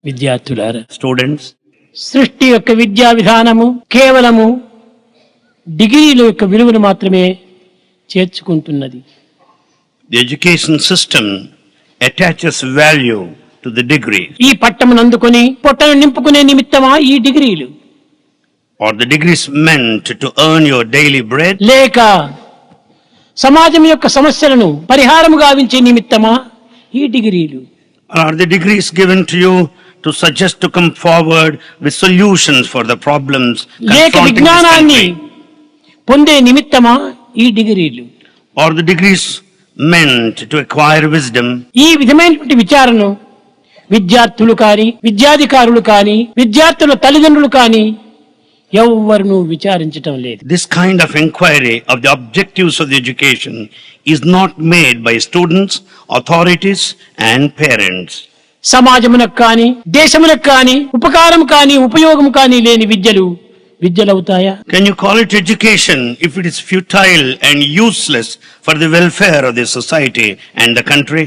విద్యార్థులారా, Students, సృష్టి యొక్క విద్యా విధానము కేవలము డిగ్రీల యొక్క విలువను మాత్రమే చేర్చుకుంటున్నది. the education system attaches value to the degree, ఈ పట్టమును అందుకొని పొట్టను నింపుకునే నిమిత్తమా ఈ డిగ్రీలు, or the degrees meant to earn your daily bread, లేక సమాజం యొక్క సమస్యలను పరిహారము గావించే నిమిత్తమా ఈ డిగ్రీలు. or are the degrees given to you to suggest to come forward with solutions for the problems లేక confronting this విజ్ఞానాన్ని country, పొందే నిమిత్తమా ఈ డిగ్రీలు. or the degrees meant to acquire wisdom? ఈ విధమైనటువంటి విచారణ విద్యార్థులు కానీ విద్యాధికారులు కానీ విద్యార్థుల తల్లిదండ్రులు కానీ ఎవ్వరూ విచారించటం లేదు. This kind of inquiry of the objectives of the education is not made by students, authorities and parents. సమాజమునకు కానీ దేశమునకు కానీ ఉపకారం కానీ ఉపయోగం కానీ లేని విద్యలవుతాయా? Can you call it education if it is futile and useless for the welfare of the society and the country?